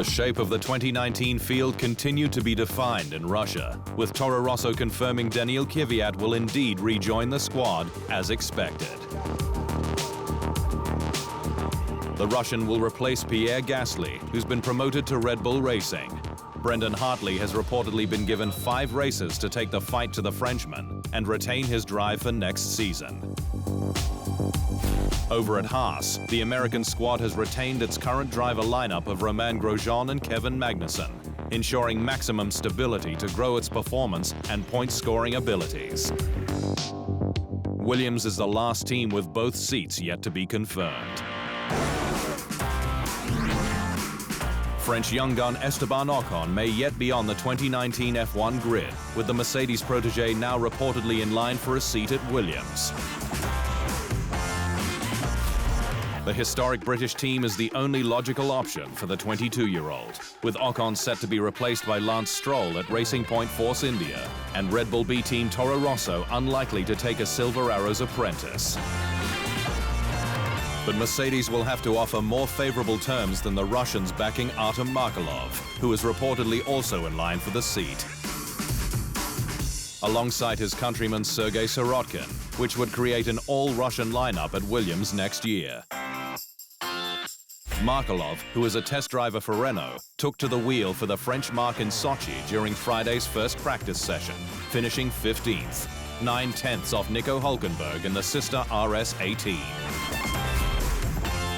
The shape of the 2019 field continued to be defined in Russia, with Toro Rosso confirming Daniil Kvyat will indeed rejoin the squad as expected. The Russian will replace Pierre Gasly, who's been promoted to Red Bull Racing. Brendan Hartley has reportedly been given 5 races to take the fight to the Frenchman and retain his drive for next season. Over at Haas, the American squad has retained its current driver lineup of Romain Grosjean and Kevin Magnussen, ensuring maximum stability to grow its performance and point-scoring abilities. Williams is the last team with both seats yet to be confirmed. French young gun Esteban Ocon may yet be on the 2019 F1 grid, with the Mercedes protege now reportedly in line for a seat at Williams. The historic British team is the only logical option for the 22-year-old, with Ocon set to be replaced by Lance Stroll at Racing Point Force India, and Red Bull B team Toro Rosso unlikely to take a Silver Arrows apprentice. But Mercedes will have to offer more favorable terms than the Russians backing Artem Markelov, who is reportedly also in line for the seat, alongside his countryman Sergei Sirotkin, which would create an all-Russian lineup at Williams next year. Markelov, who is a test driver for Renault, took to the wheel for the French marque in Sochi during Friday's first practice session, finishing 15th, 9/10 off Nico Hülkenberg in the sister RS18.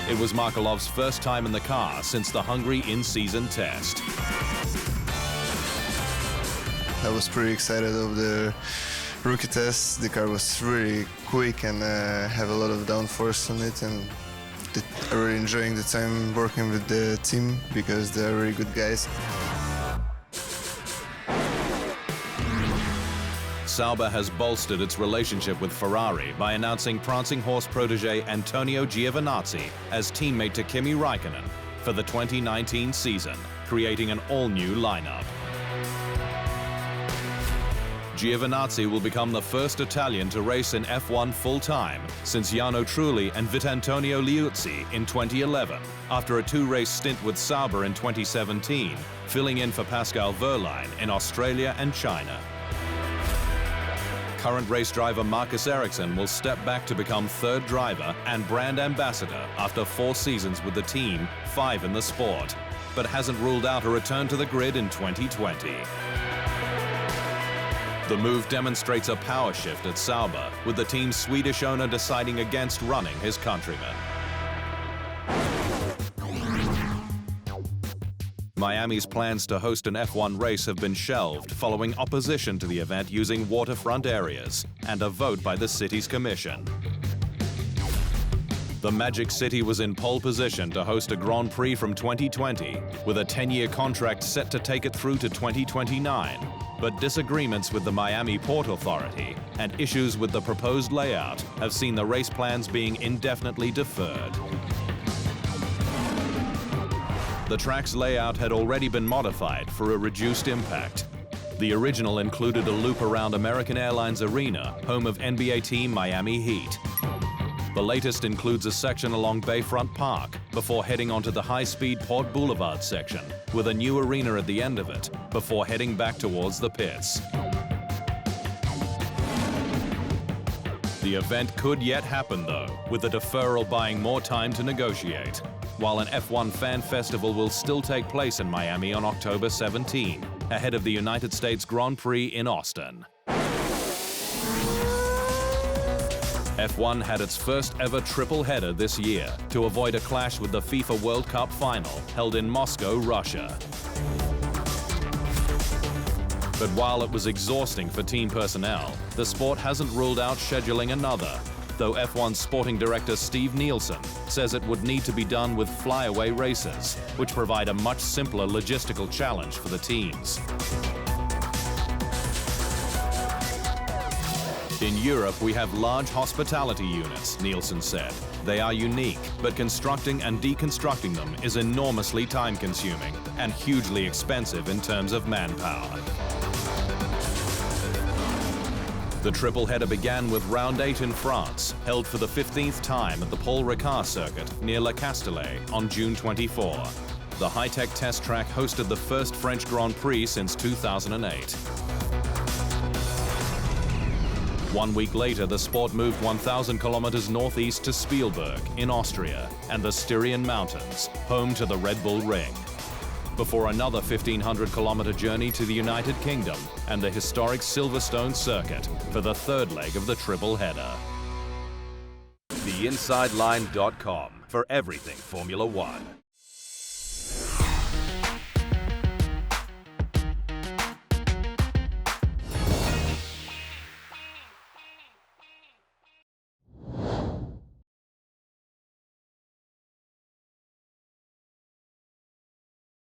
It was Markelov's first time in the car since the Hungary in-season test. I was pretty excited of the rookie test. The car was really quick and have a lot of downforce on it, and I'm really enjoying the time working with the team because they're really good guys. Sauber has bolstered its relationship with Ferrari by announcing prancing horse protege Antonio Giovinazzi as teammate to Kimi Räikkönen for the 2019 season, creating an all-new lineup. Giovinazzi will become the first Italian to race in F1 full-time since Jarno Trulli and Vitantonio Liuzzi in 2011, after a 2-race stint with Sauber in 2017, filling in for Pascal Wehrlein in Australia and China. Current race driver Marcus Ericsson will step back to become 3rd driver and brand ambassador after 4 seasons with the team, 5 in the sport, but hasn't ruled out a return to the grid in 2020. The move demonstrates a power shift at Sauber, with the team's Swedish owner deciding against running his countryman. Miami's plans to host an F1 race have been shelved following opposition to the event using waterfront areas and a vote by the city's commission. The Magic City was in pole position to host a Grand Prix from 2020, with a 10-year contract set to take it through to 2029. But disagreements with the Miami Port Authority and issues with the proposed layout have seen the race plans being indefinitely deferred. The track's layout had already been modified for a reduced impact. The original included a loop around American Airlines Arena, home of NBA team Miami Heat. The latest includes a section along Bayfront Park before heading onto the high-speed Port Boulevard section, with a new arena at the end of it, before heading back towards the pits. The event could yet happen, though, with the deferral buying more time to negotiate, while an F1 fan festival will still take place in Miami on October 17, ahead of the United States Grand Prix in Austin. F1 had its first ever triple header this year to avoid a clash with the FIFA World Cup final held in Moscow, Russia. But while it was exhausting for team personnel, the sport hasn't ruled out scheduling another, though F1 sporting director Steve Nielsen says it would need to be done with flyaway races, which provide a much simpler logistical challenge for the teams. In Europe, we have large hospitality units, Nielsen said. They are unique, but constructing and deconstructing them is enormously time-consuming and hugely expensive in terms of manpower. The triple header began with Round 8 in France, held for the 15th time at the Paul Ricard circuit near Le Castellet on June 24. the high-tech test track hosted the first French Grand Prix since 2008. 1 week later, the sport moved 1,000 kilometers northeast to Spielberg in Austria and the Styrian Mountains, home to the Red Bull Ring, before another 1,500-kilometer journey to the United Kingdom and the historic Silverstone circuit for the third leg of the triple header. TheInsideLine.com for everything Formula One.